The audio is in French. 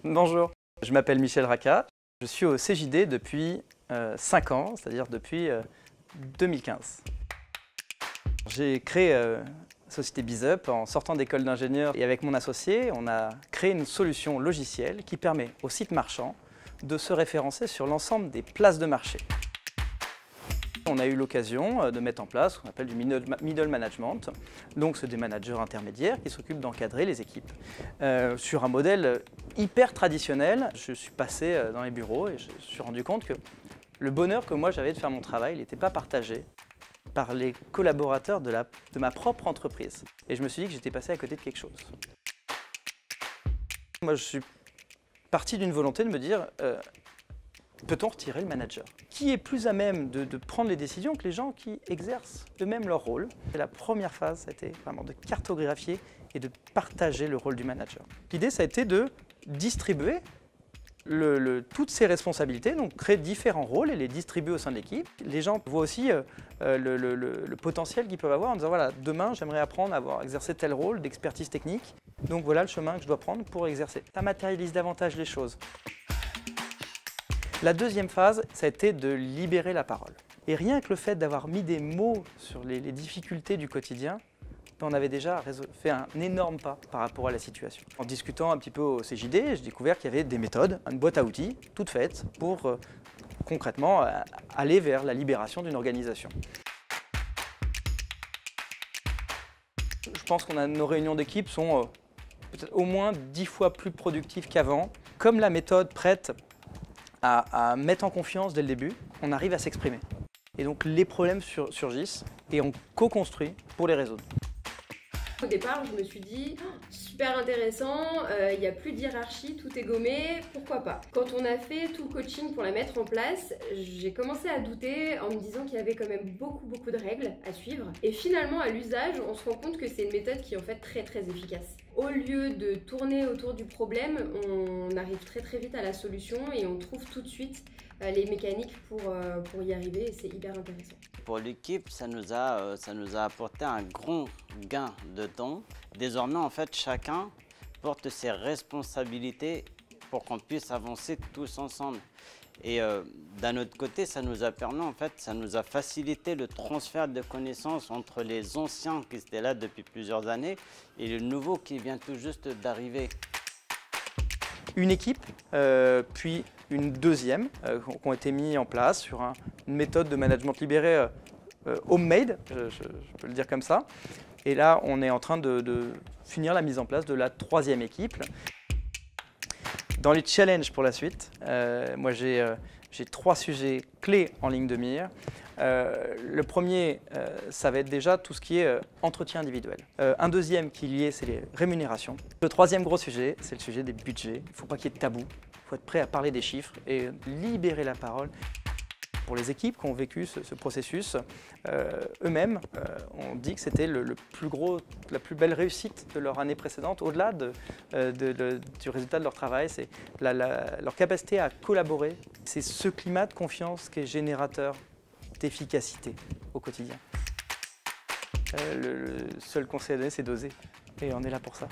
Bonjour, je m'appelle Michel Racah. Je suis au CJD depuis 5 ans, c'est-à-dire depuis 2015. J'ai créé la société BizUp en sortant d'école d'ingénieur et avec mon associé, on a créé une solution logicielle qui permet aux sites marchands de se référencer sur l'ensemble des places de marché. On a eu l'occasion de mettre en place ce qu'on appelle du middle management. Donc, c'est des managers intermédiaires qui s'occupent d'encadrer les équipes. Sur un modèle hyper traditionnel, je suis passé dans les bureaux et je me suis rendu compte que le bonheur que moi j'avais de faire mon travail n'était pas partagé par les collaborateurs de ma propre entreprise. Et je me suis dit que j'étais passé à côté de quelque chose. Moi, je suis parti d'une volonté de me dire peut-on retirer le manager? Qui est plus à même de prendre les décisions que les gens qui exercent eux-mêmes leur rôle? Et la première phase, c'était vraiment de cartographier et de partager le rôle du manager. L'idée, ça a été de distribuer toutes ces responsabilités, donc créer différents rôles et les distribuer au sein de l'équipe. Les gens voient aussi le potentiel qu'ils peuvent avoir en disant voilà, demain, j'aimerais apprendre à avoir exercé tel rôle d'expertise technique. Donc voilà le chemin que je dois prendre pour exercer. Ça matérialise davantage les choses. La deuxième phase, ça a été de libérer la parole. Et rien que le fait d'avoir mis des mots sur les difficultés du quotidien, on avait déjà fait un énorme pas par rapport à la situation. En discutant un petit peu au CJD, j'ai découvert qu'il y avait des méthodes, une boîte à outils, toute faite pour concrètement aller vers la libération d'une organisation. Je pense qu'on a nos réunions d'équipe sont peut-être au moins 10 fois plus productives qu'avant. Comme la méthode prête à mettre en confiance dès le début, on arrive à s'exprimer. Et donc les problèmes surgissent et on co-construit pour les résoudre. Au départ, je me suis dit, super intéressant, il n'y a plus de hiérarchie, tout est gommé, pourquoi pas. Quand on a fait tout le coaching pour la mettre en place, j'ai commencé à douter en me disant qu'il y avait quand même beaucoup de règles à suivre. Et finalement, à l'usage, on se rend compte que c'est une méthode qui est en fait très efficace. Au lieu de tourner autour du problème, on arrive très vite à la solution et on trouve tout de suite les mécaniques pour y arriver et c'est hyper intéressant. Pour l'équipe, ça nous a apporté un grand gain de temps. Désormais, en fait, chacun porte ses responsabilités pour qu'on puisse avancer tous ensemble. Et d'un autre côté, ça nous a permis, en fait, ça nous a facilité le transfert de connaissances entre les anciens qui étaient là depuis plusieurs années et le nouveau qui vient tout juste d'arriver. Une équipe, puis une deuxième, qui ont été mis en place sur une méthode de management libéré homemade, je peux le dire comme ça. Et là, on est en train de finir la mise en place de la troisième équipe. Dans les challenges pour la suite, moi j'ai 3 sujets clés en ligne de mire. Le premier, ça va être déjà tout ce qui est entretien individuel. Un deuxième qui est lié, c'est les rémunérations. Le troisième gros sujet, c'est le sujet des budgets. Il ne faut pas qu'il y ait de tabou. Il faut être prêt à parler des chiffres et libérer la parole. Pour les équipes qui ont vécu ce processus, eux-mêmes ont dit que c'était la plus belle réussite de leur année précédente, au-delà du résultat de leur travail, c'est leur capacité à collaborer. C'est ce climat de confiance qui est générateur d'efficacité au quotidien. Le seul conseil à donner, c'est d'oser. Et on est là pour ça.